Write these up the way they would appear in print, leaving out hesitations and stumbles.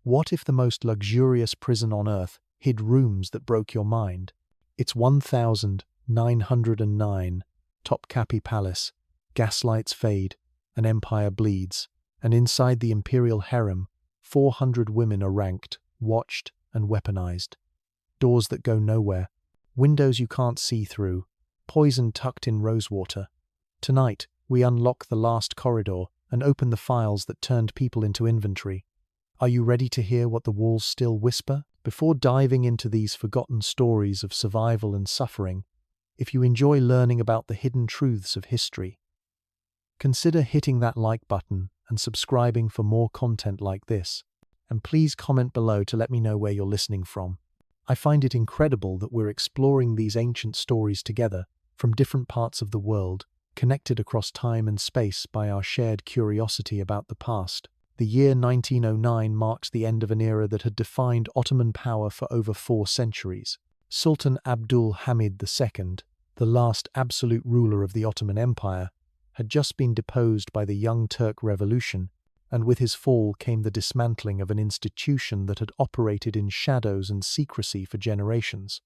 What if the most luxurious prison on earth hid rooms that broke your mind? It's 1909, Topkapi Palace. Gaslights fade, an empire bleeds, and inside the imperial harem, 400 women are ranked, watched, and weaponized. Doors that go nowhere, windows you can't see through, poison tucked in rosewater. Tonight, we unlock the last corridor and open the files that turned people into inventory. Are you ready to hear what the walls still whisper? Before diving into these forgotten stories of survival and suffering, if you enjoy learning about the hidden truths of history, consider hitting that like button and subscribing for more content like this. And please comment below to let me know where you're listening from. I find it incredible that we're exploring these ancient stories together from different parts of the world, connected across time and space by our shared curiosity about the past. The year 1909 marked the end of an era that had defined Ottoman power for over 4 centuries. Sultan Abdul Hamid II, the last absolute ruler of the Ottoman Empire, had just been deposed by the Young Turk Revolution, and with his fall came the dismantling of an institution that had operated in shadows and secrecy for generations.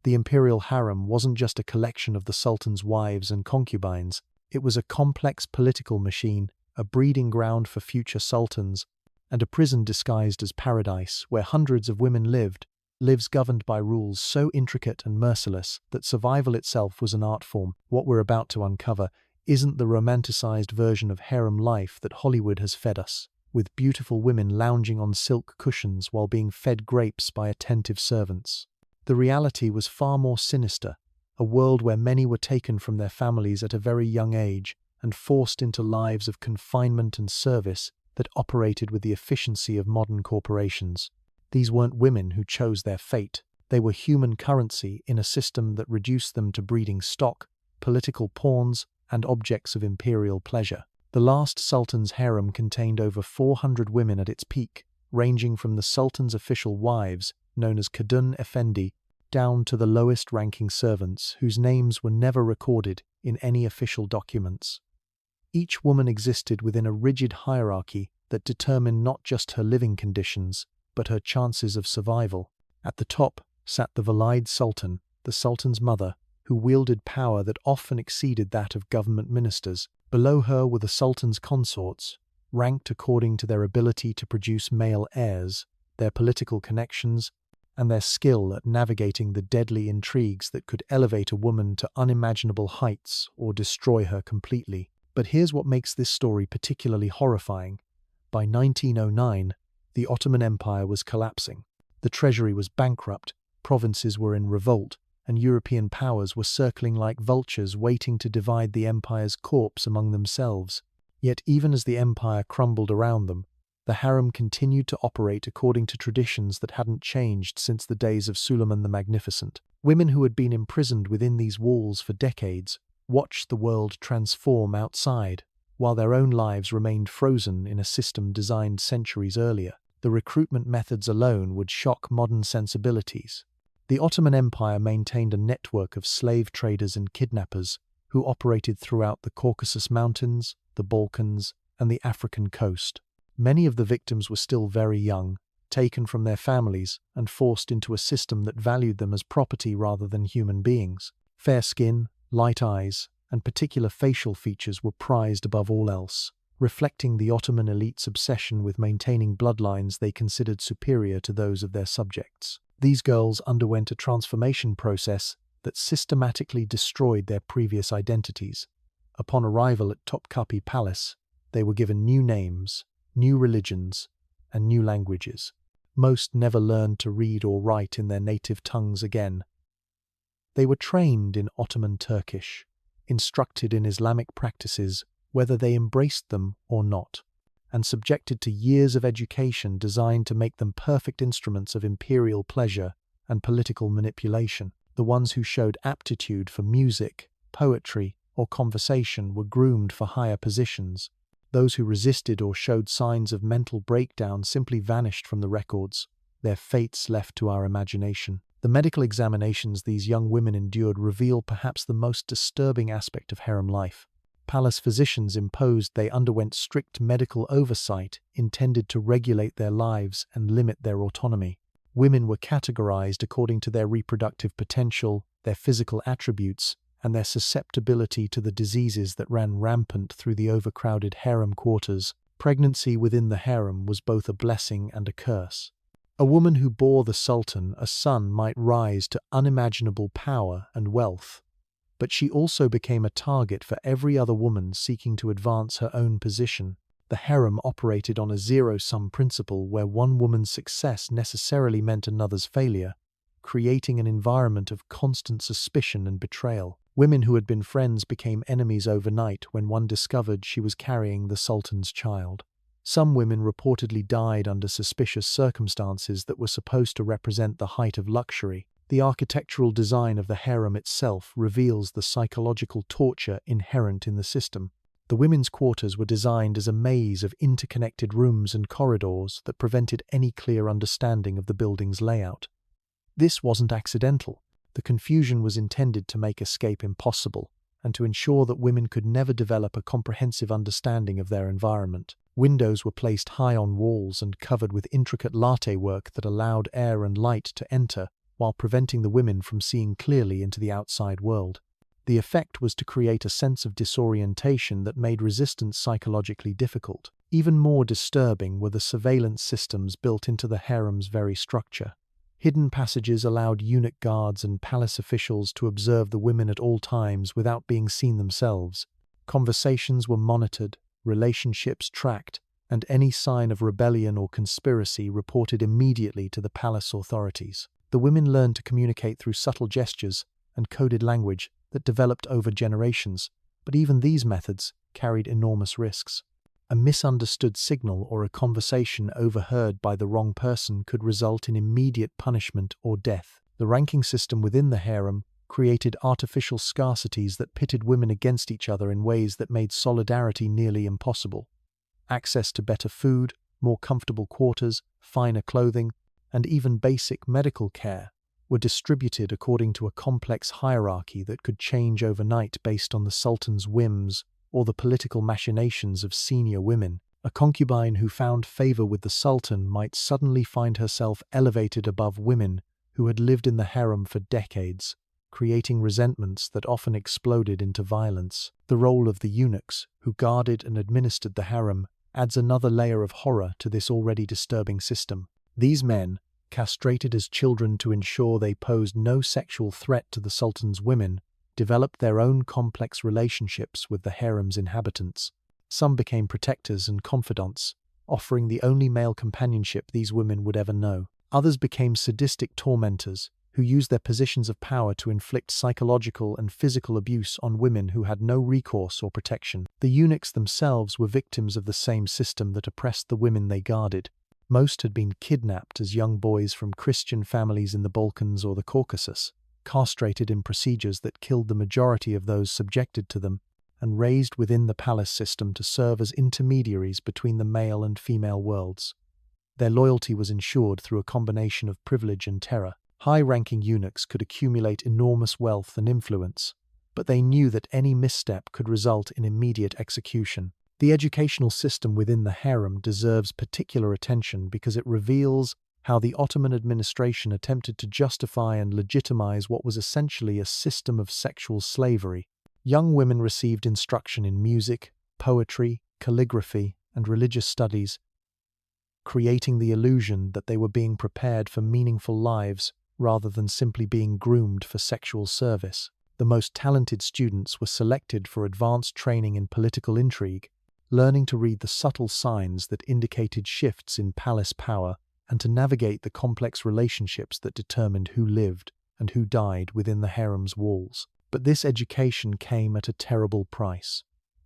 The imperial harem wasn't just a collection of the sultan's wives and concubines, it was a complex political machine, a breeding ground for future sultans, and a prison disguised as paradise where hundreds of women lived, lives governed by rules so intricate and merciless that survival itself was an art form. What we're about to uncover isn't the romanticized version of harem life that Hollywood has fed us, with beautiful women lounging on silk cushions while being fed grapes by attentive servants. The reality was far more sinister, a world where many were taken from their families at a very young age and forced into lives of confinement and service that operated with the efficiency of modern corporations. These weren't women who chose their fate. They were human currency in a system that reduced them to breeding stock, political pawns, and objects of imperial pleasure. The last sultan's harem contained over 400 women at its peak, ranging from the sultan's official wives, known as Kadun Effendi, down to the lowest-ranking servants whose names were never recorded in any official documents. Each woman existed within a rigid hierarchy that determined not just her living conditions, but her chances of survival. At the top sat the Valide Sultan, the sultan's mother, who wielded power that often exceeded that of government ministers. Below her were the sultan's consorts, ranked according to their ability to produce male heirs, their political connections, and their skill at navigating the deadly intrigues that could elevate a woman to unimaginable heights or destroy her completely. But here's what makes this story particularly horrifying. By 1909, the Ottoman Empire was collapsing. The treasury was bankrupt, provinces were in revolt, and European powers were circling like vultures waiting to divide the empire's corpse among themselves. Yet even as the empire crumbled around them, the harem continued to operate according to traditions that hadn't changed since the days of Suleiman the Magnificent. Women who had been imprisoned within these walls for decades watched the world transform outside, while their own lives remained frozen in a system designed centuries earlier. The recruitment methods alone would shock modern sensibilities. The Ottoman Empire maintained a network of slave traders and kidnappers who operated throughout the Caucasus Mountains, the Balkans, and the African coast. Many of the victims were still very young, taken from their families and forced into a system that valued them as property rather than human beings. Fair skin, light eyes, and particular facial features were prized above all else, reflecting the Ottoman elite's obsession with maintaining bloodlines they considered superior to those of their subjects. These girls underwent a transformation process that systematically destroyed their previous identities. Upon arrival at Topkapi Palace, they were given new names, new religions, and new languages. Most never learned to read or write in their native tongues again. They were trained in Ottoman Turkish, instructed in Islamic practices whether they embraced them or not, and subjected to years of education designed to make them perfect instruments of imperial pleasure and political manipulation. The ones who showed aptitude for music, poetry, or conversation were groomed for higher positions. Those who resisted or showed signs of mental breakdown simply vanished from the records, their fates left to our imagination. The medical examinations these young women endured reveal perhaps the most disturbing aspect of harem life. Palace physicians imposed they underwent strict medical oversight intended to regulate their lives and limit their autonomy. Women were categorized according to their reproductive potential, their physical attributes, and their susceptibility to the diseases that ran rampant through the overcrowded harem quarters. Pregnancy within the harem was both a blessing and a curse. A woman who bore the Sultan a son might rise to unimaginable power and wealth, but she also became a target for every other woman seeking to advance her own position. The harem operated on a zero-sum principle where one woman's success necessarily meant another's failure, creating an environment of constant suspicion and betrayal. Women who had been friends became enemies overnight when one discovered she was carrying the Sultan's child. Some women reportedly died under suspicious circumstances that were supposed to represent the height of luxury. The architectural design of the harem itself reveals the psychological torture inherent in the system. The women's quarters were designed as a maze of interconnected rooms and corridors that prevented any clear understanding of the building's layout. This wasn't accidental. The confusion was intended to make escape impossible and to ensure that women could never develop a comprehensive understanding of their environment. Windows were placed high on walls and covered with intricate latte work that allowed air and light to enter while preventing the women from seeing clearly into the outside world. The effect was to create a sense of disorientation that made resistance psychologically difficult. Even more disturbing were the surveillance systems built into the harem's very structure. Hidden passages allowed eunuch guards and palace officials to observe the women at all times without being seen themselves. Conversations were monitored, relationships tracked, and any sign of rebellion or conspiracy reported immediately to the palace authorities. The women learned to communicate through subtle gestures and coded language that developed over generations, but even these methods carried enormous risks. A misunderstood signal or a conversation overheard by the wrong person could result in immediate punishment or death. The ranking system within the harem created artificial scarcities that pitted women against each other in ways that made solidarity nearly impossible. Access to better food, more comfortable quarters, finer clothing, and even basic medical care were distributed according to a complex hierarchy that could change overnight based on the Sultan's whims or the political machinations of senior women. A concubine who found favor with the Sultan might suddenly find herself elevated above women who had lived in the harem for decades, creating resentments that often exploded into violence. The role of the eunuchs, who guarded and administered the harem, adds another layer of horror to this already disturbing system. These men, castrated as children to ensure they posed no sexual threat to the Sultan's women, developed their own complex relationships with the harem's inhabitants. Some became protectors and confidants, offering the only male companionship these women would ever know. Others became sadistic tormentors, who used their positions of power to inflict psychological and physical abuse on women who had no recourse or protection. The eunuchs themselves were victims of the same system that oppressed the women they guarded. Most had been kidnapped as young boys from Christian families in the Balkans or the Caucasus, castrated in procedures that killed the majority of those subjected to them, and raised within the palace system to serve as intermediaries between the male and female worlds. Their loyalty was ensured through a combination of privilege and terror. High-ranking eunuchs could accumulate enormous wealth and influence, but they knew that any misstep could result in immediate execution. The educational system within the harem deserves particular attention because it reveals how the Ottoman administration attempted to justify and legitimize what was essentially a system of sexual slavery. Young women received instruction in music, poetry, calligraphy, and religious studies, creating the illusion that they were being prepared for meaningful lives rather than simply being groomed for sexual service. The most talented students were selected for advanced training in political intrigue, learning to read the subtle signs that indicated shifts in palace power and to navigate the complex relationships that determined who lived and who died within the harem's walls. But this education came at a terrible price.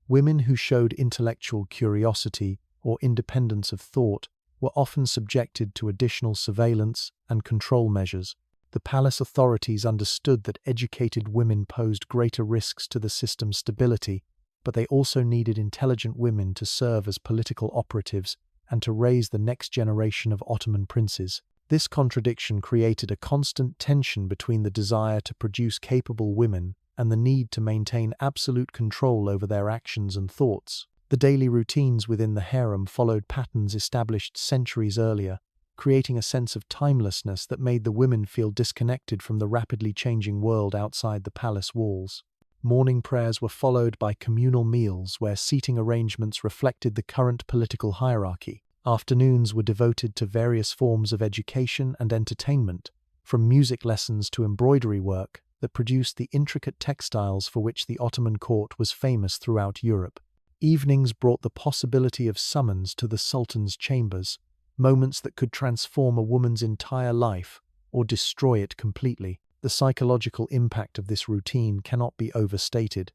Women who showed intellectual curiosity or independence of thought were often subjected to additional surveillance and control measures. The palace authorities understood that educated women posed greater risks to the system's stability, but they also needed intelligent women to serve as political operatives and to raise the next generation of Ottoman princes. This contradiction created a constant tension between the desire to produce capable women and the need to maintain absolute control over their actions and thoughts. The daily routines within the harem followed patterns established centuries earlier, creating a sense of timelessness that made the women feel disconnected from the rapidly changing world outside the palace walls. Morning prayers were followed by communal meals where seating arrangements reflected the current political hierarchy. Afternoons were devoted to various forms of education and entertainment, from music lessons to embroidery work that produced the intricate textiles for which the Ottoman court was famous throughout Europe. Evenings brought the possibility of summons to the Sultan's chambers, moments that could transform a woman's entire life or destroy it completely. The psychological impact of this routine cannot be overstated.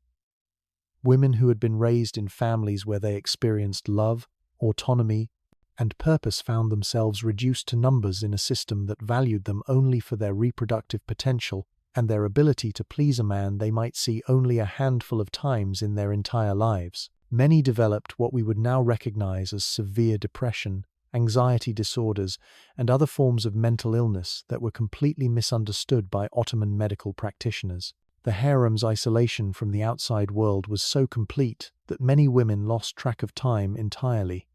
Women who had been raised in families where they experienced love, autonomy, and purpose found themselves reduced to numbers in a system that valued them only for their reproductive potential and their ability to please a man they might see only a handful of times in their entire lives. Many developed what we would now recognize as severe depression, anxiety disorders, and other forms of mental illness that were completely misunderstood by Ottoman medical practitioners. The harem's isolation from the outside world was so complete that many women lost track of time entirely.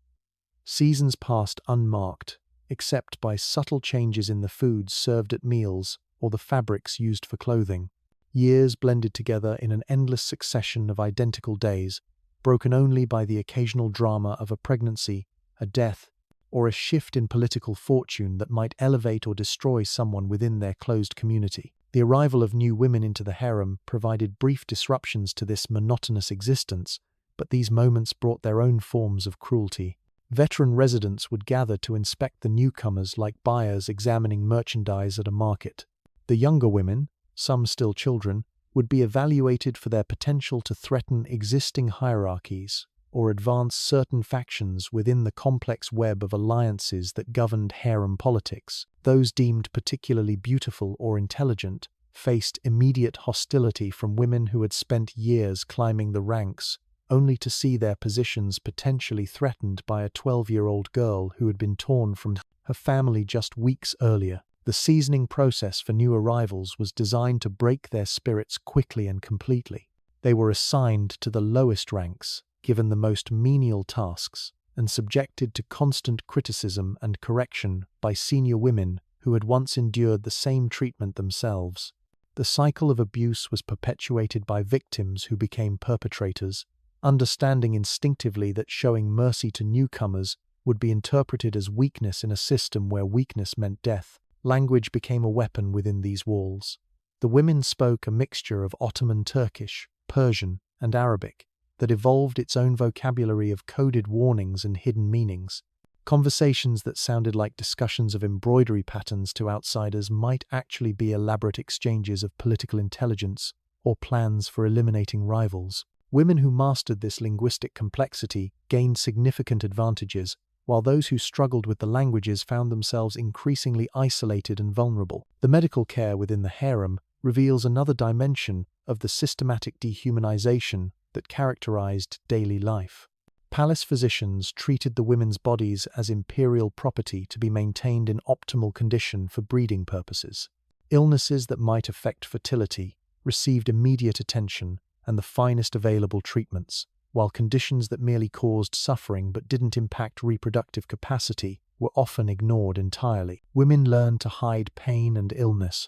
Seasons passed unmarked, except by subtle changes in the foods served at meals or the fabrics used for clothing. Years blended together in an endless succession of identical days, broken only by the occasional drama of a pregnancy, a death, or a shift in political fortune that might elevate or destroy someone within their closed community. The arrival of new women into the harem provided brief disruptions to this monotonous existence, but these moments brought their own forms of cruelty. Veteran residents would gather to inspect the newcomers like buyers examining merchandise at a market. The younger women, some still children, would be evaluated for their potential to threaten existing hierarchies or advance certain factions within the complex web of alliances that governed harem politics. Those deemed particularly beautiful or intelligent faced immediate hostility from women who had spent years climbing the ranks, only to see their positions potentially threatened by a 12-year-old girl who had been torn from her family just weeks earlier. The seasoning process for new arrivals was designed to break their spirits quickly and completely. They were assigned to the lowest ranks, given the most menial tasks, and subjected to constant criticism and correction by senior women who had once endured the same treatment themselves. The cycle of abuse was perpetuated by victims who became perpetrators, understanding instinctively that showing mercy to newcomers would be interpreted as weakness in a system where weakness meant death. Language became a weapon within these walls. The women spoke a mixture of Ottoman Turkish, Persian, and Arabic that evolved its own vocabulary of coded warnings and hidden meanings. Conversations that sounded like discussions of embroidery patterns to outsiders might actually be elaborate exchanges of political intelligence or plans for eliminating rivals. Women who mastered this linguistic complexity gained significant advantages, while those who struggled with the languages found themselves increasingly isolated and vulnerable. The medical care within the harem reveals another dimension of the systematic dehumanization that characterized daily life. Palace physicians treated the women's bodies as imperial property to be maintained in optimal condition for breeding purposes. Illnesses that might affect fertility received immediate attention and the finest available treatments, while conditions that merely caused suffering but didn't impact reproductive capacity were often ignored entirely. Women learned to hide pain and illness,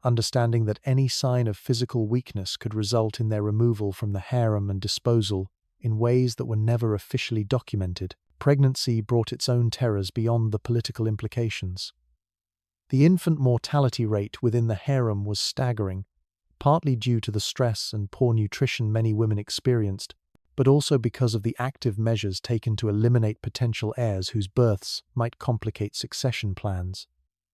understanding that any sign of physical weakness could result in their removal from the harem and disposal in ways that were never officially documented. Pregnancy brought its own terrors beyond the political implications. The infant mortality rate within the harem was staggering, partly due to the stress and poor nutrition many women experienced, but also because of the active measures taken to eliminate potential heirs whose births might complicate succession plans.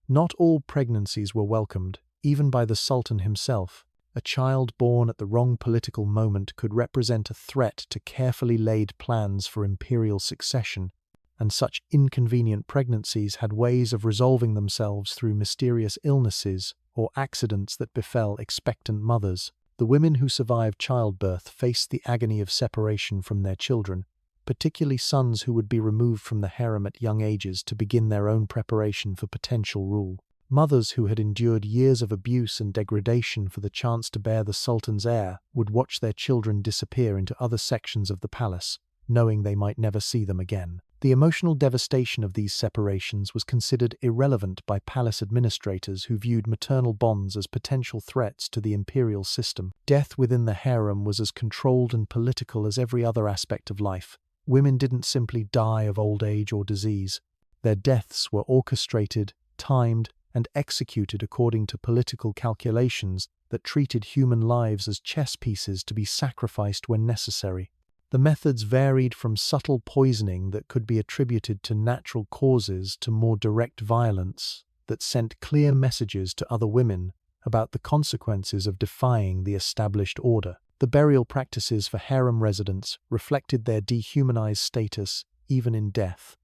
Not all pregnancies were welcomed, even by the Sultan himself. A child born at the wrong political moment could represent a threat to carefully laid plans for imperial succession, and such inconvenient pregnancies had ways of resolving themselves through mysterious illnesses or accidents that befell expectant mothers. The women who survived childbirth faced the agony of separation from their children, particularly sons who would be removed from the harem at young ages to begin their own preparation for potential rule. Mothers who had endured years of abuse and degradation for the chance to bear the Sultan's heir would watch their children disappear into other sections of the palace, knowing they might never see them again. The emotional devastation of these separations was considered irrelevant by palace administrators who viewed maternal bonds as potential threats to the imperial system. Death within the harem was as controlled and political as every other aspect of life. Women didn't simply die of old age or disease. Their deaths were orchestrated, timed, and executed according to political calculations that treated human lives as chess pieces to be sacrificed when necessary. The methods varied from subtle poisoning that could be attributed to natural causes to more direct violence that sent clear messages to other women about the consequences of defying the established order. The burial practices for harem residents reflected their dehumanized status even in death.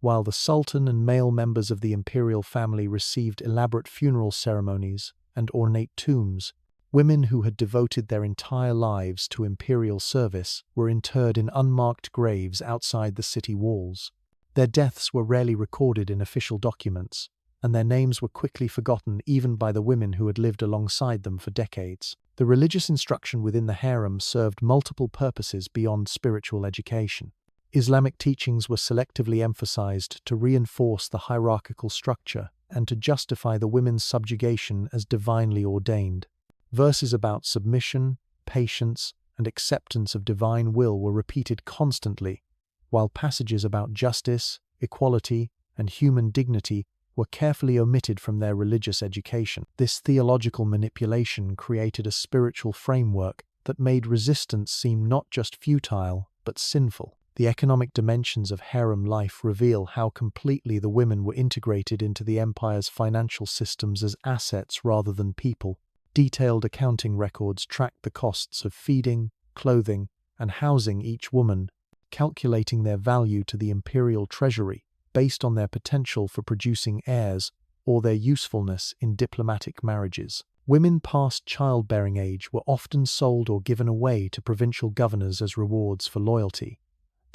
While the Sultan and male members of the imperial family received elaborate funeral ceremonies and ornate tombs, women who had devoted their entire lives to imperial service were interred in unmarked graves outside the city walls. Their deaths were rarely recorded in official documents, and their names were quickly forgotten even by the women who had lived alongside them for decades. The religious instruction within the harem served multiple purposes beyond spiritual education. Islamic teachings were selectively emphasized to reinforce the hierarchical structure and to justify the women's subjugation as divinely ordained. Verses about submission, patience, and acceptance of divine will were repeated constantly, while passages about justice, equality, and human dignity were carefully omitted from their religious education. This theological manipulation created a spiritual framework that made resistance seem not just futile, but sinful. The economic dimensions of harem life reveal how completely the women were integrated into the empire's financial systems as assets rather than people. Detailed accounting records tracked the costs of feeding, clothing, and housing each woman, calculating their value to the imperial treasury based on their potential for producing heirs or their usefulness in diplomatic marriages. Women past childbearing age were often sold or given away to provincial governors as rewards for loyalty.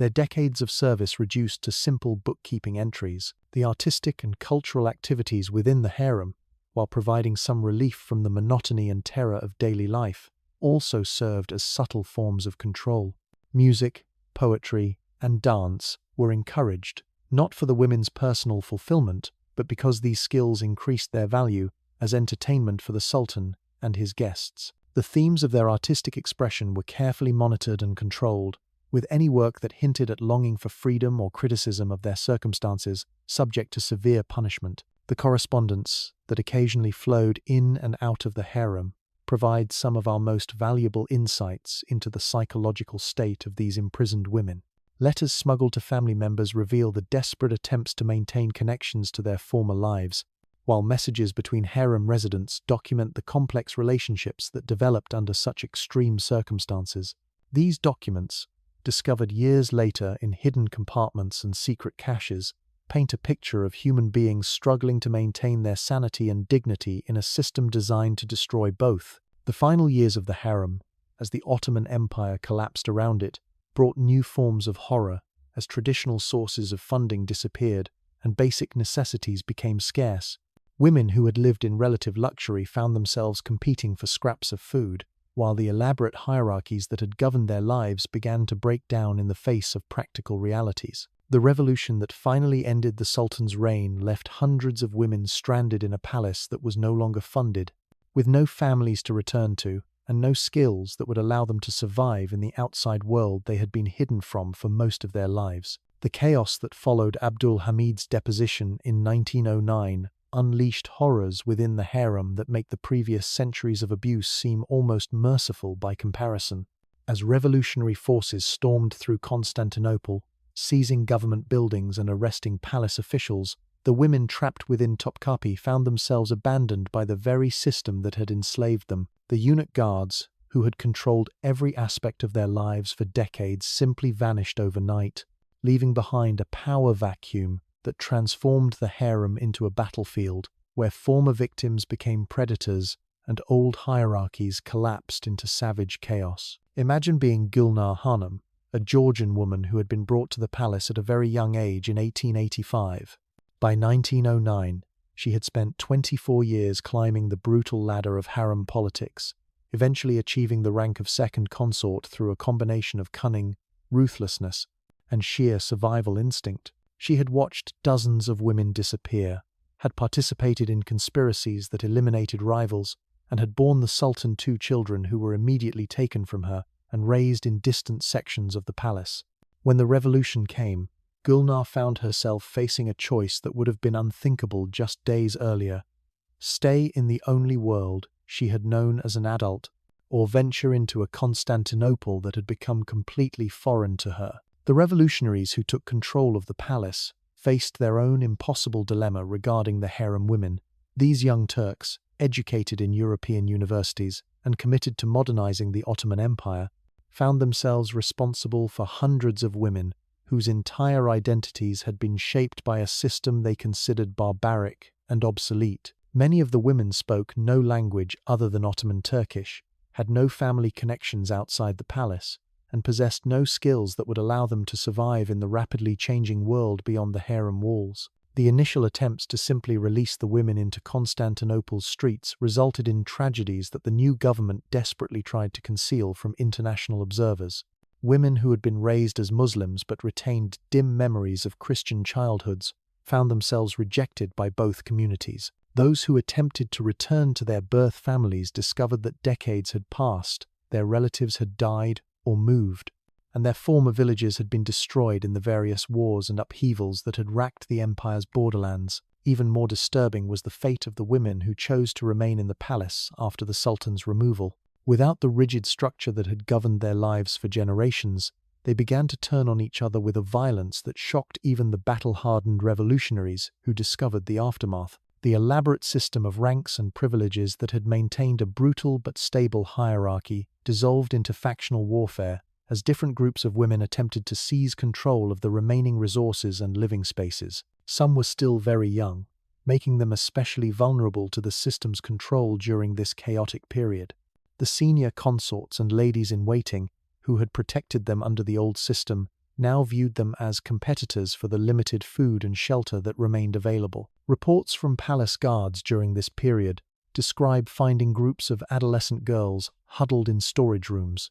Their decades of service reduced to simple bookkeeping entries. The artistic and cultural activities within the harem, while providing some relief from the monotony and terror of daily life, also served as subtle forms of control. Music, poetry, and dance were encouraged, not for the women's personal fulfillment, but because these skills increased their value as entertainment for the Sultan and his guests. The themes of their artistic expression were carefully monitored and controlled, with any work that hinted at longing for freedom or criticism of their circumstances subject to severe punishment. The correspondence that occasionally flowed in and out of the harem provides some of our most valuable insights into the psychological state of these imprisoned women. Letters smuggled to family members reveal the desperate attempts to maintain connections to their former lives, while messages between harem residents document the complex relationships that developed under such extreme circumstances. These documents, discovered years later in hidden compartments and secret caches, paint a picture of human beings struggling to maintain their sanity and dignity in a system designed to destroy both. The final years of the harem, as the Ottoman Empire collapsed around it, brought new forms of horror as traditional sources of funding disappeared and basic necessities became scarce. Women who had lived in relative luxury found themselves competing for scraps of food, while the elaborate hierarchies that had governed their lives began to break down in the face of practical realities. The revolution that finally ended the Sultan's reign left hundreds of women stranded in a palace that was no longer funded, with no families to return to and no skills that would allow them to survive in the outside world they had been hidden from for most of their lives. The chaos that followed Abdul Hamid's deposition in 1909 unleashed horrors within the harem that make the previous centuries of abuse seem almost merciful by comparison. As revolutionary forces stormed through Constantinople, seizing government buildings and arresting palace officials, the women trapped within Topkapi found themselves abandoned by the very system that had enslaved them. The eunuch guards, who had controlled every aspect of their lives for decades, simply vanished overnight, leaving behind a power vacuum that transformed the harem into a battlefield where former victims became predators and old hierarchies collapsed into savage chaos. Imagine being Gulnar Hanım, a Georgian woman who had been brought to the palace at a very young age in 1885. By 1909, She had spent 24 years climbing the brutal ladder of harem politics, eventually achieving the rank of second consort through a combination of cunning, ruthlessness, and sheer survival instinct. She had watched dozens of women disappear, had participated in conspiracies that eliminated rivals, and had borne the Sultan 2 children who were immediately taken from her and raised in distant sections of the palace. When the revolution came, Gulnar found herself facing a choice that would have been unthinkable just days earlier: stay in the only world she had known as an adult, or venture into a Constantinople that had become completely foreign to her. The revolutionaries who took control of the palace faced their own impossible dilemma regarding the harem women. These young Turks, educated in European universities and committed to modernizing the Ottoman Empire, found themselves responsible for hundreds of women whose entire identities had been shaped by a system they considered barbaric and obsolete. Many of the women spoke no language other than Ottoman Turkish, had no family connections outside the palace, and possessed no skills that would allow them to survive in the rapidly changing world beyond the harem walls. The initial attempts to simply release the women into Constantinople's streets resulted in tragedies that the new government desperately tried to conceal from international observers. Women who had been raised as Muslims but retained dim memories of Christian childhoods found themselves rejected by both communities. Those who attempted to return to their birth families discovered that decades had passed, their relatives had died or moved, and their former villages had been destroyed in the various wars and upheavals that had racked the empire's borderlands. Even more disturbing was the fate of the women who chose to remain in the palace after the Sultan's removal. Without the rigid structure that had governed their lives for generations, they began to turn on each other with a violence that shocked even the battle-hardened revolutionaries who discovered the aftermath. The elaborate system of ranks and privileges that had maintained a brutal but stable hierarchy dissolved into factional warfare as different groups of women attempted to seize control of the remaining resources and living spaces. Some were still very young, making them especially vulnerable to the system's control during this chaotic period. The senior consorts and ladies-in-waiting, who had protected them under the old system, now viewed them as competitors for the limited food and shelter that remained available. Reports from palace guards during this period describe finding groups of adolescent girls huddled in storage rooms,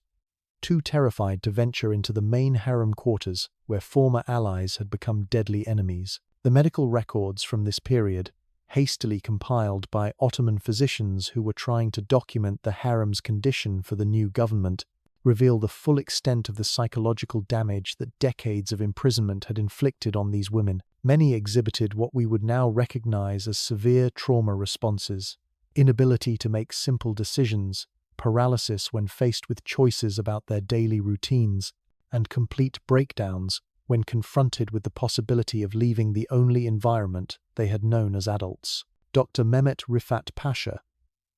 too terrified to venture into the main harem quarters where former allies had become deadly enemies. The medical records from this period, hastily compiled by Ottoman physicians who were trying to document the harem's condition for the new government, reveal the full extent of the psychological damage that decades of imprisonment had inflicted on these women. Many exhibited what we would now recognize as severe trauma responses: inability to make simple decisions, paralysis when faced with choices about their daily routines, and complete breakdowns when confronted with the possibility of leaving the only environment they had known as adults. Dr. Mehmet Rifat Pasha,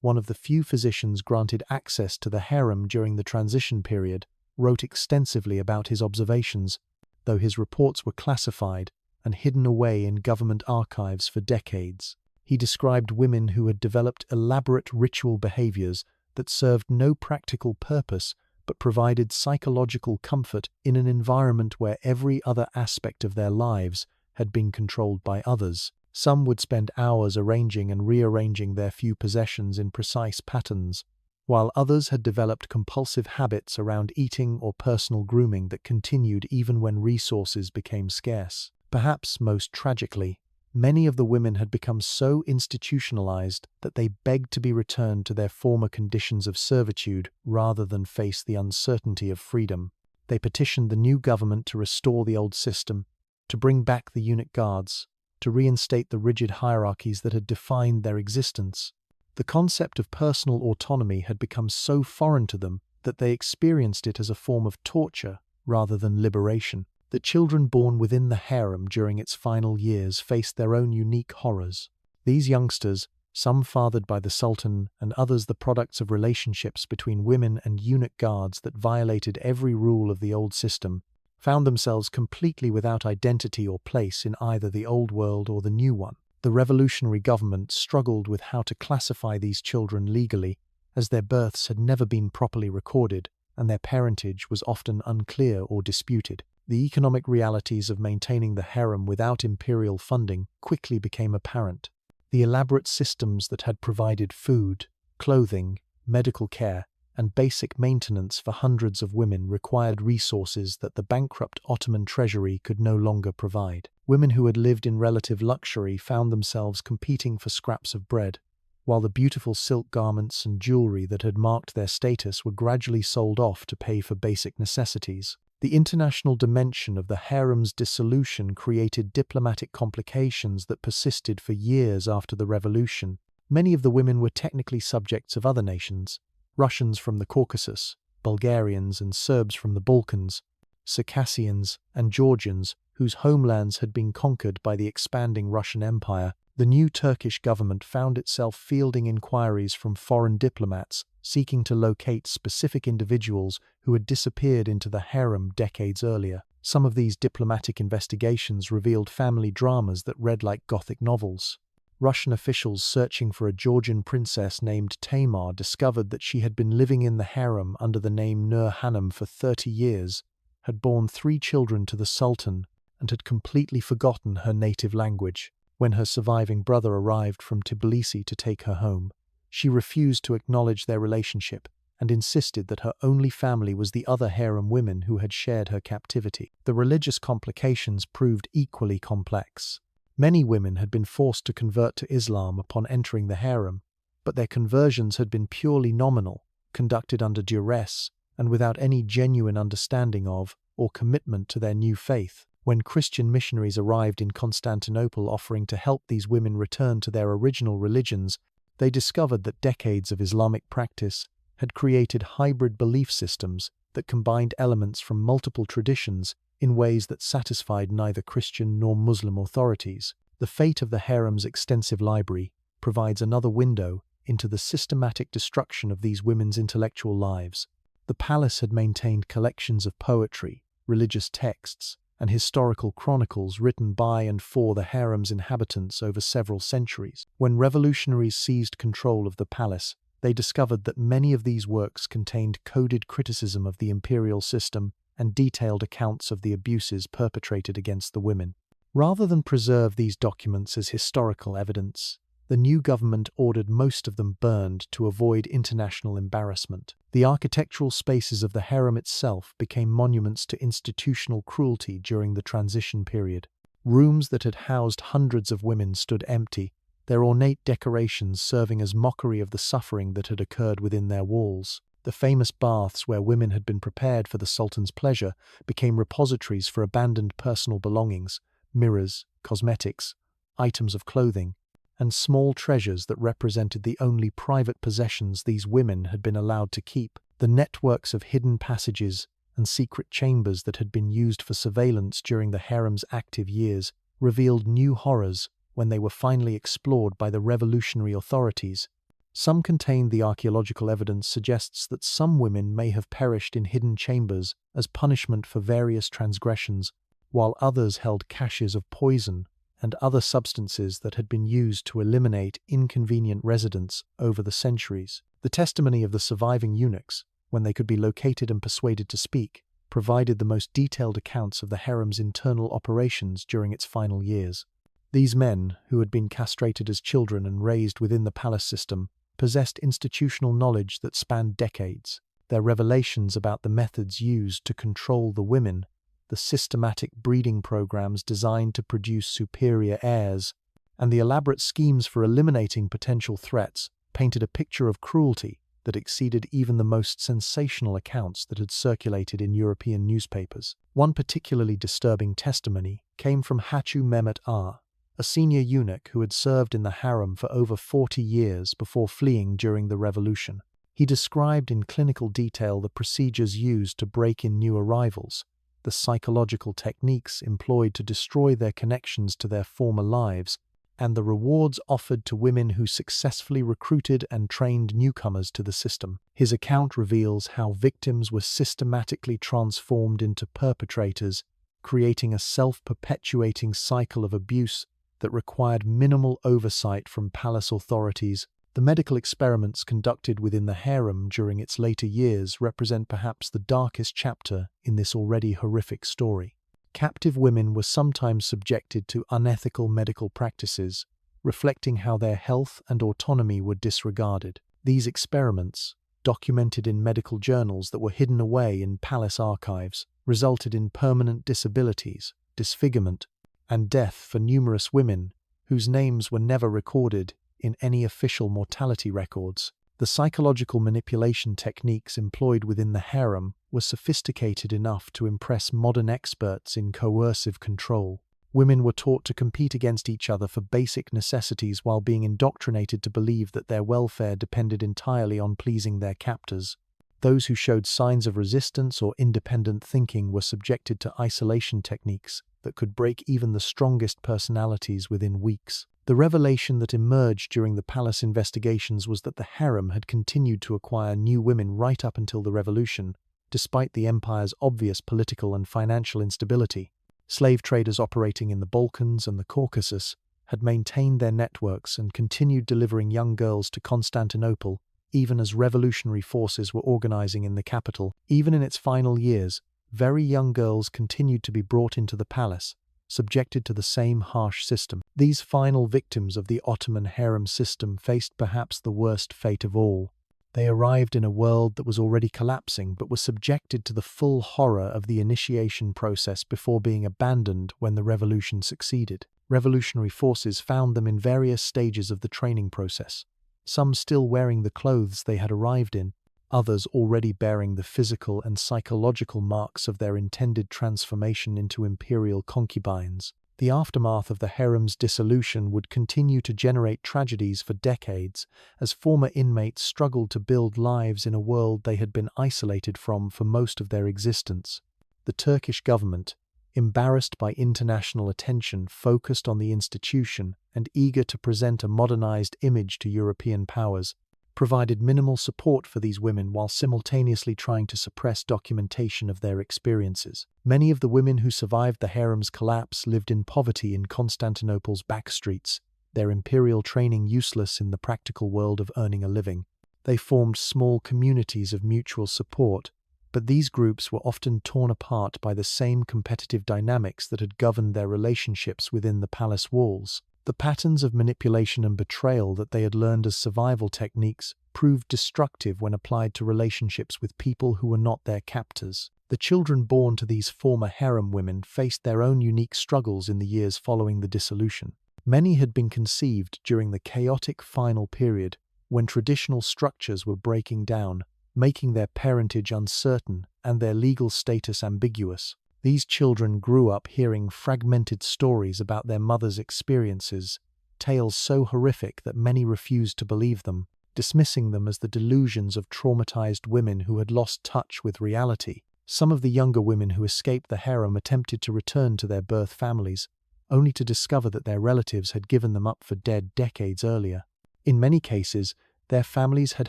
one of the few physicians granted access to the harem during the transition period, wrote extensively about his observations, though his reports were classified and hidden away in government archives for decades. He described women who had developed elaborate ritual behaviors that served no practical purpose but provided psychological comfort in an environment where every other aspect of their lives had been controlled by others. Some would spend hours arranging and rearranging their few possessions in precise patterns, while others had developed compulsive habits around eating or personal grooming that continued even when resources became scarce. Perhaps most tragically, many of the women had become so institutionalized that they begged to be returned to their former conditions of servitude rather than face the uncertainty of freedom. They petitioned the new government to restore the old system, to bring back the eunuch guards, to reinstate the rigid hierarchies that had defined their existence. The concept of personal autonomy had become so foreign to them that they experienced it as a form of torture rather than liberation. The children born within the harem during its final years faced their own unique horrors. These youngsters, some fathered by the Sultan and others the products of relationships between women and eunuch guards that violated every rule of the old system, found themselves completely without identity or place in either the old world or the new one. The revolutionary government struggled with how to classify these children legally, as their births had never been properly recorded and their parentage was often unclear or disputed. The economic realities of maintaining the harem without imperial funding quickly became apparent. The elaborate systems that had provided food, clothing, medical care, and basic maintenance for hundreds of women required resources that the bankrupt Ottoman treasury could no longer provide. Women who had lived in relative luxury found themselves competing for scraps of bread, while the beautiful silk garments and jewelry that had marked their status were gradually sold off to pay for basic necessities. The international dimension of the harem's dissolution created diplomatic complications that persisted for years after the revolution. Many of the women were technically subjects of other nations: Russians from the Caucasus, Bulgarians and Serbs from the Balkans, Circassians and Georgians whose homelands had been conquered by the expanding Russian Empire. The new Turkish government found itself fielding inquiries from foreign diplomats seeking to locate specific individuals who had disappeared into the harem decades earlier. Some of these diplomatic investigations revealed family dramas that read like Gothic novels. Russian officials searching for a Georgian princess named Tamar discovered that she had been living in the harem under the name Nur Hanım for 30 years, had borne 3 children to the Sultan, and had completely forgotten her native language. When her surviving brother arrived from Tbilisi to take her home, she refused to acknowledge their relationship and insisted that her only family was the other harem women who had shared her captivity. The religious complications proved equally complex. Many women had been forced to convert to Islam upon entering the harem, but their conversions had been purely nominal, conducted under duress, and without any genuine understanding of or commitment to their new faith. When Christian missionaries arrived in Constantinople offering to help these women return to their original religions, they discovered that decades of Islamic practice had created hybrid belief systems that combined elements from multiple traditions in ways that satisfied neither Christian nor Muslim authorities. The fate of the harem's extensive library provides another window into the systematic destruction of these women's intellectual lives. The palace had maintained collections of poetry, religious texts, and historical chronicles written by and for the harem's inhabitants over several centuries. When revolutionaries seized control of the palace, they discovered that many of these works contained coded criticism of the imperial system and detailed accounts of the abuses perpetrated against the women. Rather than preserve these documents as historical evidence, the new government ordered most of them burned to avoid international embarrassment. The architectural spaces of the harem itself became monuments to institutional cruelty during the transition period. Rooms that had housed hundreds of women stood empty, their ornate decorations serving as mockery of the suffering that had occurred within their walls. The famous baths where women had been prepared for the Sultan's pleasure became repositories for abandoned personal belongings, mirrors, cosmetics, items of clothing, and small treasures that represented the only private possessions these women had been allowed to keep. The networks of hidden passages and secret chambers that had been used for surveillance during the harem's active years revealed new horrors when they were finally explored by the revolutionary authorities. Some contained the archaeological evidence suggests that some women may have perished in hidden chambers as punishment for various transgressions, while others held caches of poison and other substances that had been used to eliminate inconvenient residents over the centuries. The testimony of the surviving eunuchs, when they could be located and persuaded to speak, provided the most detailed accounts of the harem's internal operations during its final years. These men, who had been castrated as children and raised within the palace system, possessed institutional knowledge that spanned decades. Their revelations about the methods used to control the women, the systematic breeding programs designed to produce superior heirs, and the elaborate schemes for eliminating potential threats painted a picture of cruelty that exceeded even the most sensational accounts that had circulated in European newspapers. One particularly disturbing testimony came from Hachu Mehmet Ağa, a senior eunuch who had served in the harem for over 40 years before fleeing during the revolution. He described in clinical detail the procedures used to break in new arrivals, the psychological techniques employed to destroy their connections to their former lives, and the rewards offered to women who successfully recruited and trained newcomers to the system. His account reveals how victims were systematically transformed into perpetrators, creating a self-perpetuating cycle of abuse that required minimal oversight from palace authorities. The medical experiments conducted within the harem during its later years represent perhaps the darkest chapter in this already horrific story. Captive women were sometimes subjected to unethical medical practices, reflecting how their health and autonomy were disregarded. These experiments, documented in medical journals that were hidden away in palace archives, resulted in permanent disabilities, disfigurement, and death for numerous women whose names were never recorded in any official mortality records. The psychological manipulation techniques employed within the harem were sophisticated enough to impress modern experts in coercive control. Women were taught to compete against each other for basic necessities while being indoctrinated to believe that their welfare depended entirely on pleasing their captors. Those who showed signs of resistance or independent thinking were subjected to isolation techniques that could break even the strongest personalities within weeks. The revelation that emerged during the palace investigations was that the harem had continued to acquire new women right up until the revolution, despite the empire's obvious political and financial instability. Slave traders operating in the Balkans and the Caucasus had maintained their networks and continued delivering young girls to Constantinople, even as revolutionary forces were organizing in the capital. Even in its final years, very young girls continued to be brought into the palace, subjected to the same harsh system. These final victims of the Ottoman harem system faced perhaps the worst fate of all. They arrived in a world that was already collapsing but were subjected to the full horror of the initiation process before being abandoned when the revolution succeeded. Revolutionary forces found them in various stages of the training process, some still wearing the clothes they had arrived in, others already bearing the physical and psychological marks of their intended transformation into imperial concubines. The aftermath of the harem's dissolution would continue to generate tragedies for decades, as former inmates struggled to build lives in a world they had been isolated from for most of their existence. The Turkish government, embarrassed by international attention, focused on the institution and eager to present a modernized image to European powers, provided minimal support for these women while simultaneously trying to suppress documentation of their experiences. Many of the women who survived the harem's collapse lived in poverty in Constantinople's back streets, their imperial training useless in the practical world of earning a living. They formed small communities of mutual support, but these groups were often torn apart by the same competitive dynamics that had governed their relationships within the palace walls. The patterns of manipulation and betrayal that they had learned as survival techniques proved destructive when applied to relationships with people who were not their captors. The children born to these former harem women faced their own unique struggles in the years following the dissolution. Many had been conceived during the chaotic final period when traditional structures were breaking down, making their parentage uncertain and their legal status ambiguous. These children grew up hearing fragmented stories about their mothers' experiences, tales so horrific that many refused to believe them, dismissing them as the delusions of traumatized women who had lost touch with reality. Some of the younger women who escaped the harem attempted to return to their birth families, only to discover that their relatives had given them up for dead decades earlier. In many cases, their families had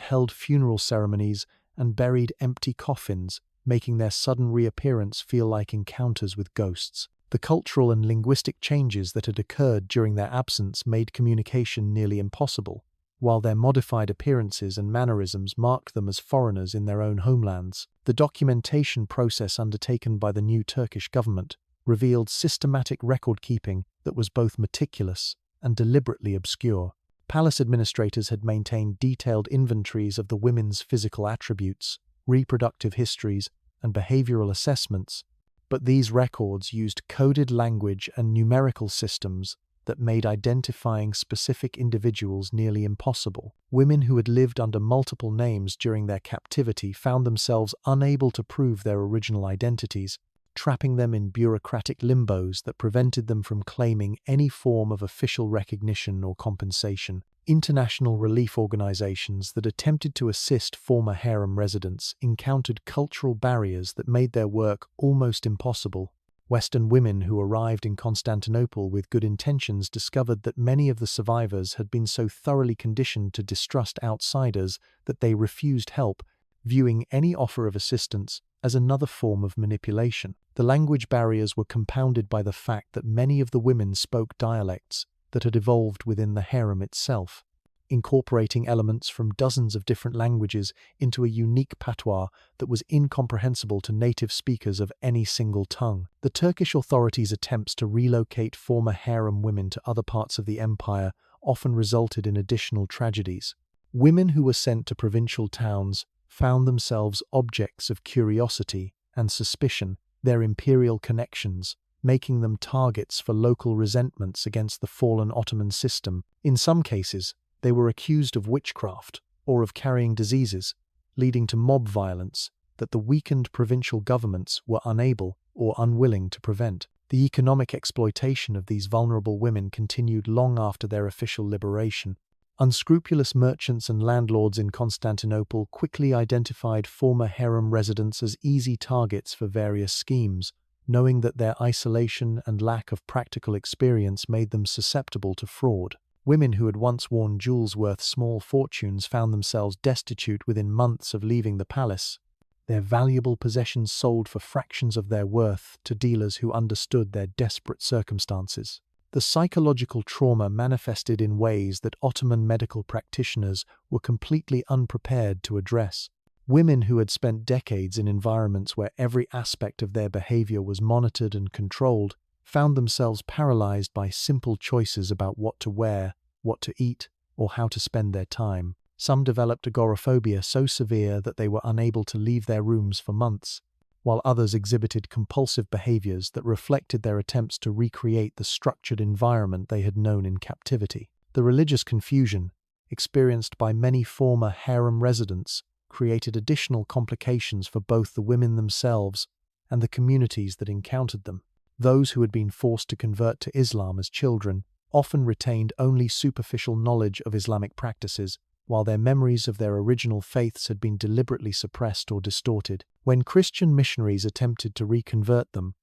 held funeral ceremonies and buried empty coffins, making their sudden reappearance feel like encounters with ghosts. The cultural and linguistic changes that had occurred during their absence made communication nearly impossible, while their modified appearances and mannerisms marked them as foreigners in their own homelands. The documentation process undertaken by the new Turkish government revealed systematic record-keeping that was both meticulous and deliberately obscure. Palace administrators had maintained detailed inventories of the women's physical attributes, reproductive histories, and behavioral assessments, but these records used coded language and numerical systems that made identifying specific individuals nearly impossible. Women who had lived under multiple names during their captivity found themselves unable to prove their original identities, trapping them in bureaucratic limbos that prevented them from claiming any form of official recognition or compensation. International relief organizations that attempted to assist former harem residents encountered cultural barriers that made their work almost impossible. Western women who arrived in Constantinople with good intentions discovered that many of the survivors had been so thoroughly conditioned to distrust outsiders that they refused help, viewing any offer of assistance as another form of manipulation. The language barriers were compounded by the fact that many of the women spoke dialects that had evolved within the harem itself, incorporating elements from dozens of different languages into a unique patois that was incomprehensible to native speakers of any single tongue. The Turkish authorities' attempts to relocate former harem women to other parts of the empire often resulted in additional tragedies. Women who were sent to provincial towns found themselves objects of curiosity and suspicion, their imperial connections making them targets for local resentments against the fallen Ottoman system. In some cases, they were accused of witchcraft or of carrying diseases, leading to mob violence that the weakened provincial governments were unable or unwilling to prevent. The economic exploitation of these vulnerable women continued long after their official liberation. Unscrupulous merchants and landlords in Constantinople quickly identified former harem residents as easy targets for various schemes, knowing that their isolation and lack of practical experience made them susceptible to fraud. Women who had once worn jewels worth small fortunes found themselves destitute within months of leaving the palace, their valuable possessions sold for fractions of their worth to dealers who understood their desperate circumstances. The psychological trauma manifested in ways that Ottoman medical practitioners were completely unprepared to address. Women who had spent decades in environments where every aspect of their behavior was monitored and controlled found themselves paralyzed by simple choices about what to wear, what to eat, or how to spend their time. Some developed agoraphobia so severe that they were unable to leave their rooms for months, while others exhibited compulsive behaviors that reflected their attempts to recreate the structured environment they had known in captivity. The religious confusion, experienced by many former harem residents, created additional complications for both the women themselves and the communities that encountered them. Those who had been forced to convert to Islam as children often retained only superficial knowledge of Islamic practices, while their memories of their original faiths had been deliberately suppressed or distorted. When Christian missionaries attempted to reconvert them,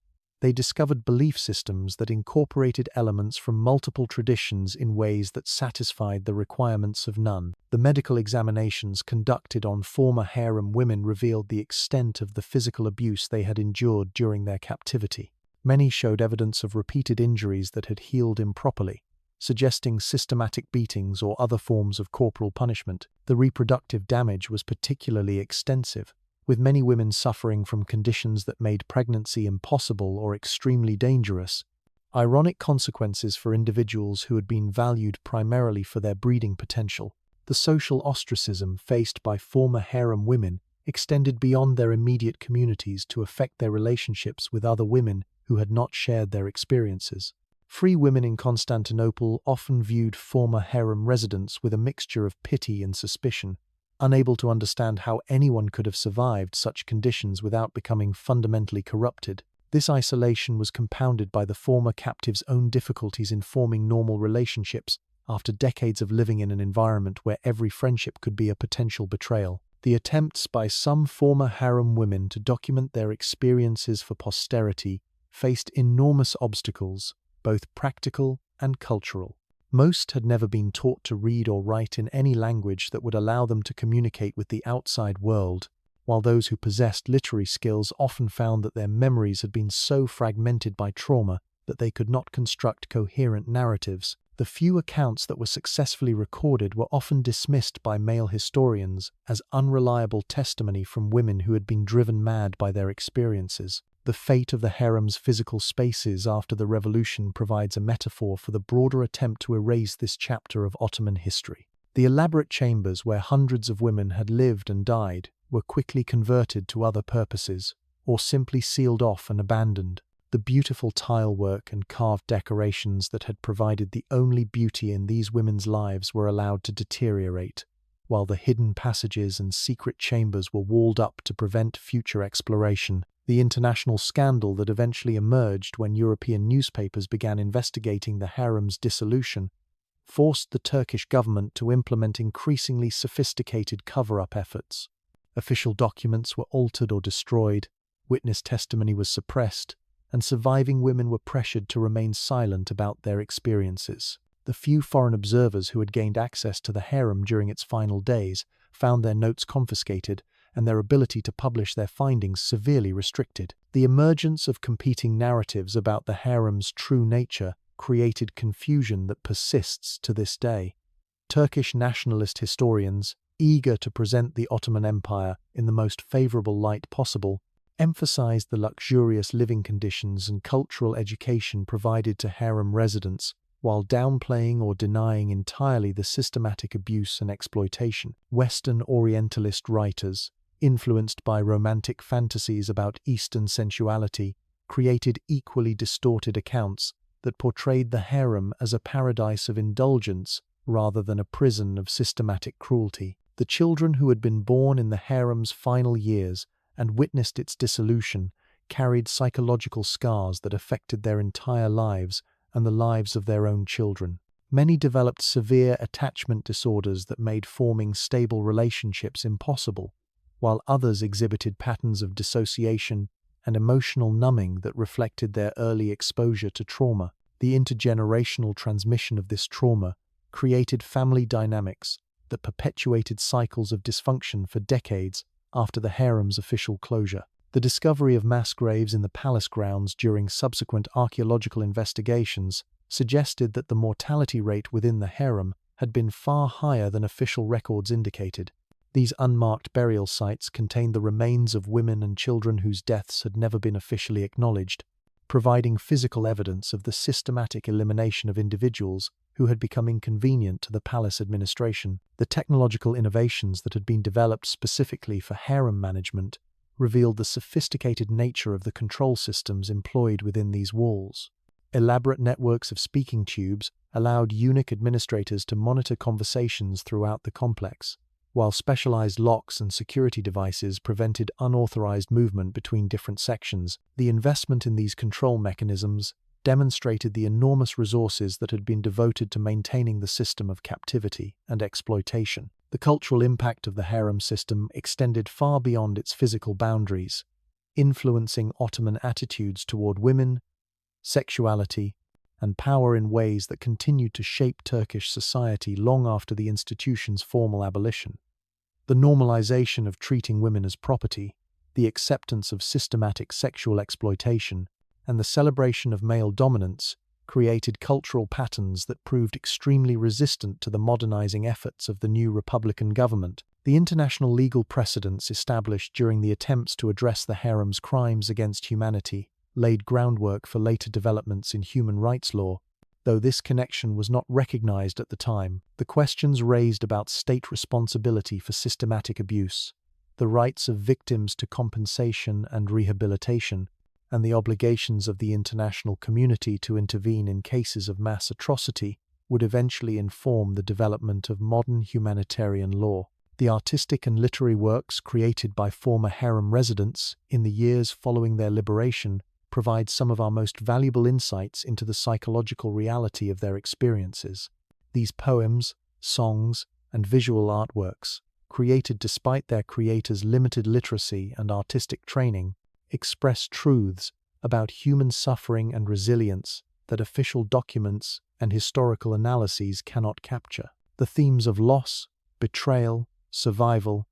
they discovered belief systems that incorporated elements from multiple traditions in ways that satisfied the requirements of none. The medical examinations conducted on former harem women revealed the extent of the physical abuse they had endured during their captivity. Many showed evidence of repeated injuries that had healed improperly, suggesting systematic beatings or other forms of corporal punishment. The reproductive damage was particularly extensive, with many women suffering from conditions that made pregnancy impossible or extremely dangerous. Ironic consequences for individuals who had been valued primarily for their breeding potential. The social ostracism faced by former harem women extended beyond their immediate communities to affect their relationships with other women who had not shared their experiences. Free women in Constantinople often viewed former harem residents with a mixture of pity and suspicion, unable to understand how anyone could have survived such conditions without becoming fundamentally corrupted. This isolation was compounded by the former captives' own difficulties in forming normal relationships after decades of living in an environment where every friendship could be a potential betrayal. The attempts by some former harem women to document their experiences for posterity faced enormous obstacles, both practical and cultural. Most had never been taught to read or write in any language that would allow them to communicate with the outside world, while those who possessed literary skills often found that their memories had been so fragmented by trauma that they could not construct coherent narratives. The few accounts that were successfully recorded were often dismissed by male historians as unreliable testimony from women who had been driven mad by their experiences. The fate of the harem's physical spaces after the revolution provides a metaphor for the broader attempt to erase this chapter of Ottoman history. The elaborate chambers where hundreds of women had lived and died were quickly converted to other purposes, or simply sealed off and abandoned. The beautiful tile work and carved decorations that had provided the only beauty in these women's lives were allowed to deteriorate, while the hidden passages and secret chambers were walled up to prevent future exploration. The international scandal that eventually emerged when European newspapers began investigating the harem's dissolution forced the Turkish government to implement increasingly sophisticated cover-up efforts. Official documents were altered or destroyed, witness testimony was suppressed, and surviving women were pressured to remain silent about their experiences. The few foreign observers who had gained access to the harem during its final days found their notes confiscated and their ability to publish their findings severely restricted. The emergence of competing narratives about the harem's true nature created confusion that persists to this day. Turkish nationalist historians, eager to present the Ottoman Empire in the most favorable light possible, emphasized the luxurious living conditions and cultural education provided to harem residents, while downplaying or denying entirely the systematic abuse and exploitation. Western Orientalist writers, influenced by romantic fantasies about Eastern sensuality, created equally distorted accounts that portrayed the harem as a paradise of indulgence rather than a prison of systematic cruelty. The children who had been born in the harem's final years and witnessed its dissolution carried psychological scars that affected their entire lives and the lives of their own children. Many developed severe attachment disorders that made forming stable relationships impossible, while others exhibited patterns of dissociation and emotional numbing that reflected their early exposure to trauma. The intergenerational transmission of this trauma created family dynamics that perpetuated cycles of dysfunction for decades after the harem's official closure. The discovery of mass graves in the palace grounds during subsequent archaeological investigations suggested that the mortality rate within the harem had been far higher than official records indicated. These unmarked burial sites contained the remains of women and children whose deaths had never been officially acknowledged, providing physical evidence of the systematic elimination of individuals who had become inconvenient to the palace administration. The technological innovations that had been developed specifically for harem management revealed the sophisticated nature of the control systems employed within these walls. Elaborate networks of speaking tubes allowed eunuch administrators to monitor conversations throughout the complex, while specialized locks and security devices prevented unauthorized movement between different sections. The investment in these control mechanisms demonstrated the enormous resources that had been devoted to maintaining the system of captivity and exploitation. The cultural impact of the harem system extended far beyond its physical boundaries, influencing Ottoman attitudes toward women, sexuality, and power in ways that continued to shape Turkish society long after the institution's formal abolition. The normalization of treating women as property, the acceptance of systematic sexual exploitation, and the celebration of male dominance created cultural patterns that proved extremely resistant to the modernizing efforts of the new Republican government. The international legal precedents established during the attempts to address the harem's crimes against humanity laid groundwork for later developments in human rights law. Though this connection was not recognized at the time, the questions raised about state responsibility for systematic abuse, the rights of victims to compensation and rehabilitation, and the obligations of the international community to intervene in cases of mass atrocity would eventually inform the development of modern humanitarian law. The artistic and literary works created by former harem residents in the years following their liberation provide some of our most valuable insights into the psychological reality of their experiences. These poems, songs, and visual artworks, created despite their creators' limited literacy and artistic training, express truths about human suffering and resilience that official documents and historical analyses cannot capture. The themes of loss, betrayal, survival,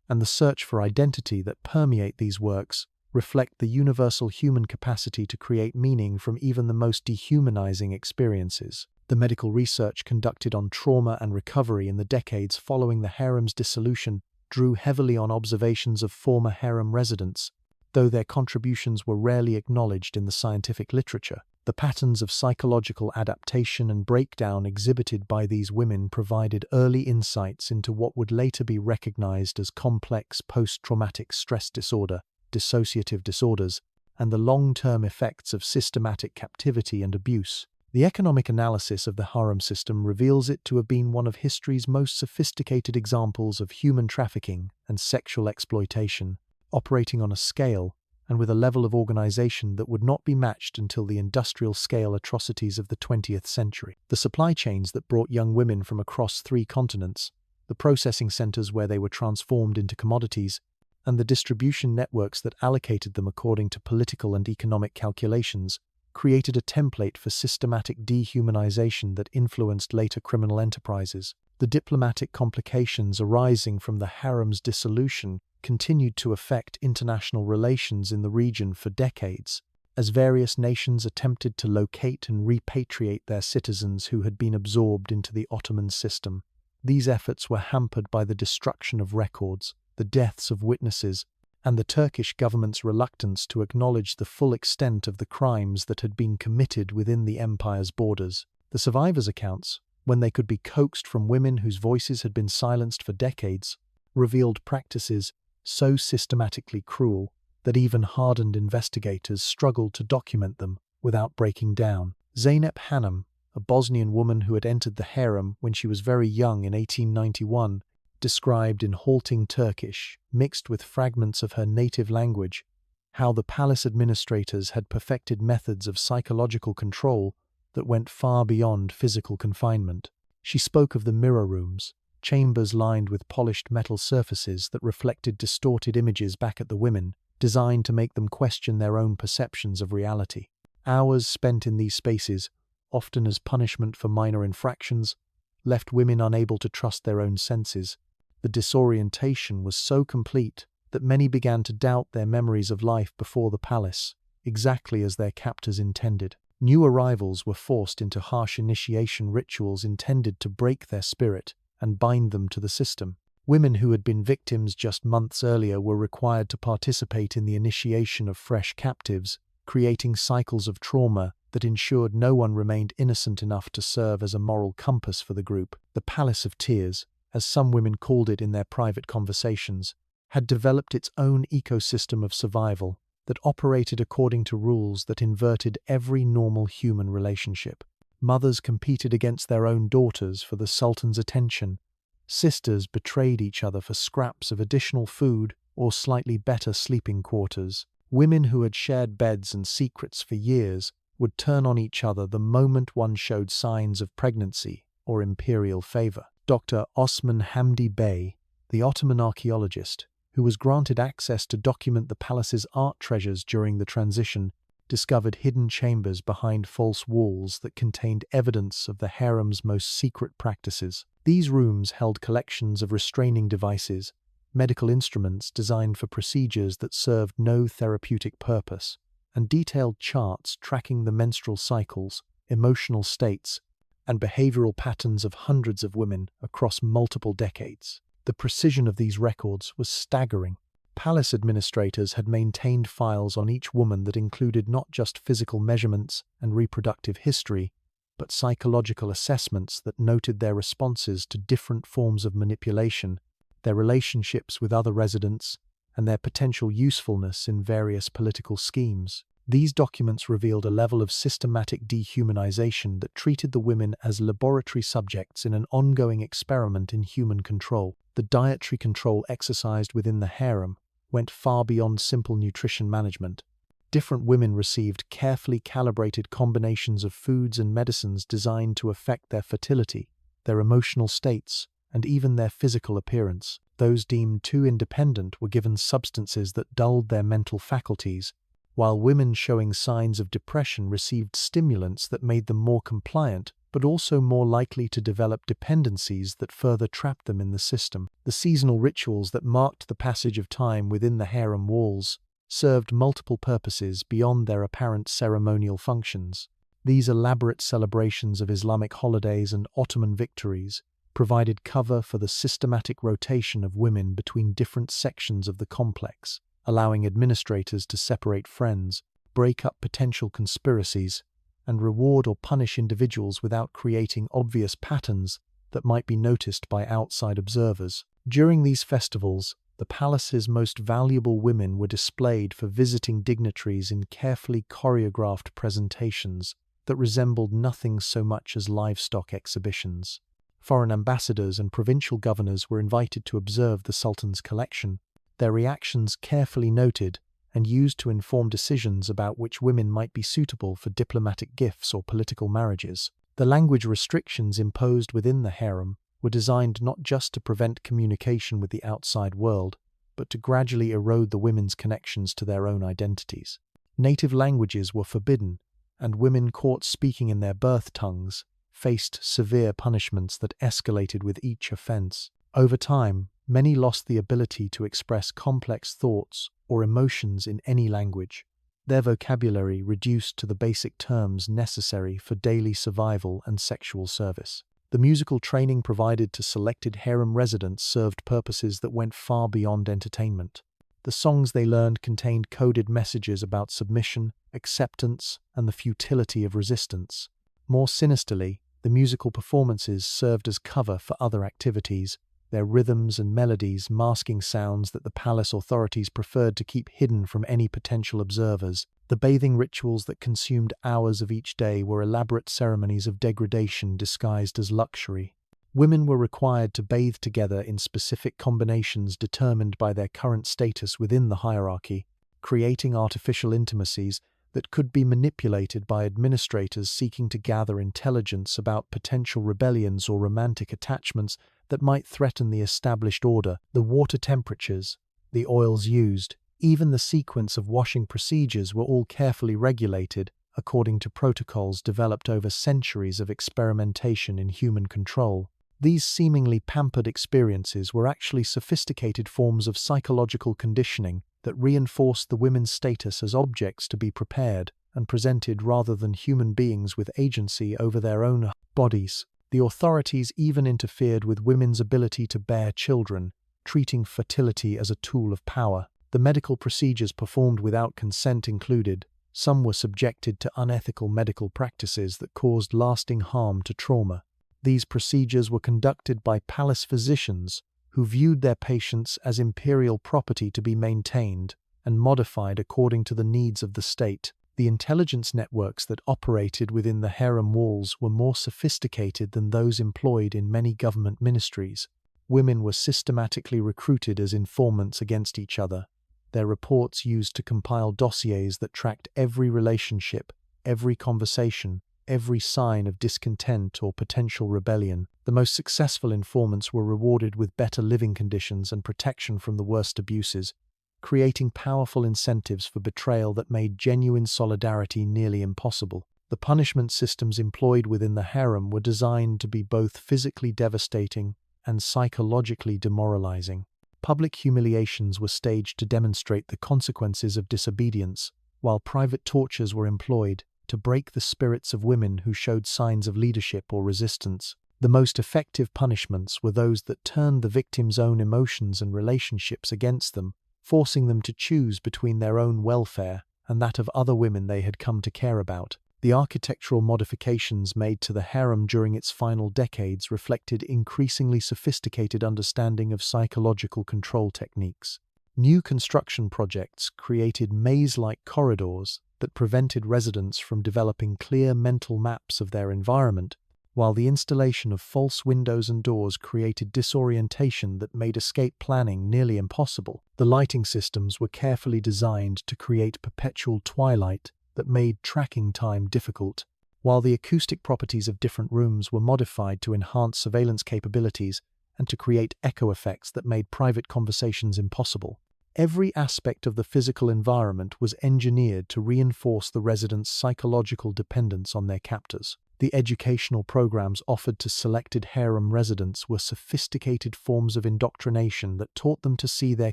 and the search for identity that permeate these works reflect the universal human capacity to create meaning from even the most dehumanizing experiences. The medical research conducted on trauma and recovery in the decades following the harem's dissolution drew heavily on observations of former harem residents, though their contributions were rarely acknowledged in the scientific literature. The patterns of psychological adaptation and breakdown exhibited by these women provided early insights into what would later be recognized as complex post-traumatic stress disorder, dissociative disorders, and the long-term effects of systematic captivity and abuse. The economic analysis of the harem system reveals it to have been one of history's most sophisticated examples of human trafficking and sexual exploitation, operating on a scale and with a level of organization that would not be matched until the industrial-scale atrocities of the 20th century. The supply chains that brought young women from across 3 continents, the processing centers where they were transformed into commodities, and the distribution networks that allocated them according to political and economic calculations, created a template for systematic dehumanization that influenced later criminal enterprises. The diplomatic complications arising from the harem's dissolution continued to affect international relations in the region for decades, as various nations attempted to locate and repatriate their citizens who had been absorbed into the Ottoman system. These efforts were hampered by the destruction of records, the deaths of witnesses, and the Turkish government's reluctance to acknowledge the full extent of the crimes that had been committed within the empire's borders. The survivors' accounts, when they could be coaxed from women whose voices had been silenced for decades, revealed practices so systematically cruel that even hardened investigators struggled to document them without breaking down. Zeynep Hanım, a Bosnian woman who had entered the harem when she was very young in 1891, described in halting Turkish, mixed with fragments of her native language, how the palace administrators had perfected methods of psychological control that went far beyond physical confinement. She spoke of the mirror rooms, chambers lined with polished metal surfaces that reflected distorted images back at the women, designed to make them question their own perceptions of reality. Hours spent in these spaces, often as punishment for minor infractions, left women unable to trust their own senses. The disorientation was so complete that many began to doubt their memories of life before the palace, exactly as their captors intended. New arrivals were forced into harsh initiation rituals intended to break their spirit and bind them to the system. Women who had been victims just months earlier were required to participate in the initiation of fresh captives, creating cycles of trauma that ensured no one remained innocent enough to serve as a moral compass for the group. The Palace of Tears, as some women called it in their private conversations, had developed its own ecosystem of survival that operated according to rules that inverted every normal human relationship. Mothers competed against their own daughters for the Sultan's attention. Sisters betrayed each other for scraps of additional food or slightly better sleeping quarters. Women who had shared beds and secrets for years would turn on each other the moment one showed signs of pregnancy or imperial favor. Dr. Osman Hamdi Bey, the Ottoman archaeologist, who was granted access to document the palace's art treasures during the transition, discovered hidden chambers behind false walls that contained evidence of the harem's most secret practices. These rooms held collections of restraining devices, medical instruments designed for procedures that served no therapeutic purpose, and detailed charts tracking the menstrual cycles, emotional states, and behavioral patterns of hundreds of women across multiple decades. The precision of these records was staggering. Palace administrators had maintained files on each woman that included not just physical measurements and reproductive history, but psychological assessments that noted their responses to different forms of manipulation, their relationships with other residents, and their potential usefulness in various political schemes. These documents revealed a level of systematic dehumanization that treated the women as laboratory subjects in an ongoing experiment in human control. The dietary control exercised within the harem went far beyond simple nutrition management. Different women received carefully calibrated combinations of foods and medicines designed to affect their fertility, their emotional states, and even their physical appearance. Those deemed too independent were given substances that dulled their mental faculties, while women showing signs of depression received stimulants that made them more compliant, but also more likely to develop dependencies that further trapped them in the system. The seasonal rituals that marked the passage of time within the harem walls served multiple purposes beyond their apparent ceremonial functions. These elaborate celebrations of Islamic holidays and Ottoman victories provided cover for the systematic rotation of women between different sections of the complex, allowing administrators to separate friends, break up potential conspiracies, and reward or punish individuals without creating obvious patterns that might be noticed by outside observers. During these festivals, the palace's most valuable women were displayed for visiting dignitaries in carefully choreographed presentations that resembled nothing so much as livestock exhibitions. Foreign ambassadors and provincial governors were invited to observe the Sultan's collection, their reactions carefully noted and used to inform decisions about which women might be suitable for diplomatic gifts or political marriages. The language restrictions imposed within the harem were designed not just to prevent communication with the outside world, but to gradually erode the women's connections to their own identities. Native languages were forbidden, and women caught speaking in their birth tongues faced severe punishments that escalated with each offense. Over time, many lost the ability to express complex thoughts or emotions in any language, their vocabulary reduced to the basic terms necessary for daily survival and sexual service. The musical training provided to selected harem residents served purposes that went far beyond entertainment. The songs they learned contained coded messages about submission, acceptance, and the futility of resistance. More sinisterly, The musical performances served as cover for other activities, their rhythms and melodies masking sounds that the palace authorities preferred to keep hidden from any potential observers. The bathing rituals that consumed hours of each day were elaborate ceremonies of degradation disguised as luxury. Women were required to bathe together in specific combinations determined by their current status within the hierarchy, creating artificial intimacies that could be manipulated by administrators seeking to gather intelligence about potential rebellions or romantic attachments that might threaten the established order. The water temperatures, the oils used, even the sequence of washing procedures were all carefully regulated according to protocols developed over centuries of experimentation in human control. These seemingly pampered experiences were actually sophisticated forms of psychological conditioning that reinforced the women's status as objects to be prepared and presented rather than human beings with agency over their own bodies. The authorities even interfered with women's ability to bear children, treating fertility as a tool of power. The medical procedures performed without consent included. Some were subjected to unethical medical practices that caused lasting harm to trauma. These procedures were conducted by palace physicians who viewed their patients as imperial property to be maintained and modified according to the needs of the state. The intelligence networks that operated within the harem walls were more sophisticated than those employed in many government ministries. Women were systematically recruited as informants against each other, their reports used to compile dossiers that tracked every relationship, every conversation, every sign of discontent or potential rebellion. The most successful informants were rewarded with better living conditions and protection from the worst abuses, creating powerful incentives for betrayal that made genuine solidarity nearly impossible. The punishment systems employed within the harem were designed to be both physically devastating and psychologically demoralizing. Public humiliations were staged to demonstrate the consequences of disobedience, while private tortures were employed to break the spirits of women who showed signs of leadership or resistance. The most effective punishments were those that turned the victim's own emotions and relationships against them, forcing them to choose between their own welfare and that of other women they had come to care about. The architectural modifications made to the harem during its final decades reflected increasingly sophisticated understanding of psychological control techniques. New construction projects created maze-like corridors that prevented residents from developing clear mental maps of their environment, while the installation of false windows and doors created disorientation that made escape planning nearly impossible. The lighting systems were carefully designed to create perpetual twilight that made tracking time difficult, while the acoustic properties of different rooms were modified to enhance surveillance capabilities and to create echo effects that made private conversations impossible. Every aspect of the physical environment was engineered to reinforce the residents' psychological dependence on their captors. The educational programs offered to selected harem residents were sophisticated forms of indoctrination that taught them to see their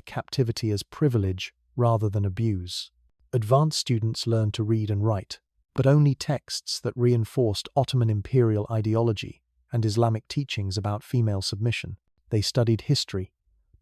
captivity as privilege rather than abuse. Advanced students learned to read and write, but only texts that reinforced Ottoman imperial ideology and Islamic teachings about female submission. They studied history,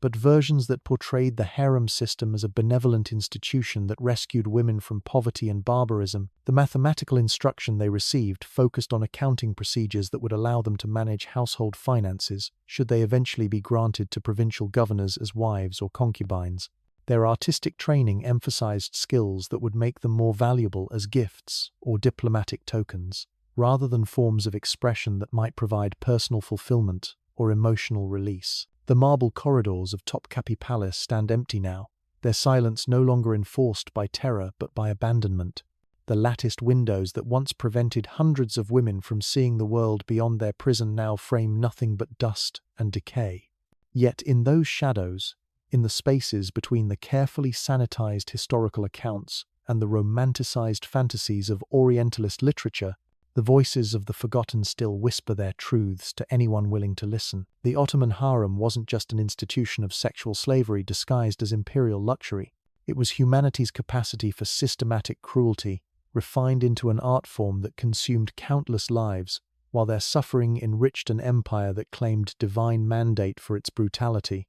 but versions that portrayed the harem system as a benevolent institution that rescued women from poverty and barbarism. The mathematical instruction they received focused on accounting procedures that would allow them to manage household finances should they eventually be granted to provincial governors as wives or concubines. Their artistic training emphasized skills that would make them more valuable as gifts or diplomatic tokens, rather than forms of expression that might provide personal fulfillment or emotional release. The marble corridors of Topkapi Palace stand empty now, their silence no longer enforced by terror but by abandonment. The latticed windows that once prevented hundreds of women from seeing the world beyond their prison now frame nothing but dust and decay. Yet in those shadows, in the spaces between the carefully sanitized historical accounts and the romanticized fantasies of Orientalist literature, the voices of the forgotten still whisper their truths to anyone willing to listen. The Ottoman harem wasn't just an institution of sexual slavery disguised as imperial luxury. It was humanity's capacity for systematic cruelty, refined into an art form that consumed countless lives, while their suffering enriched an empire that claimed divine mandate for its brutality.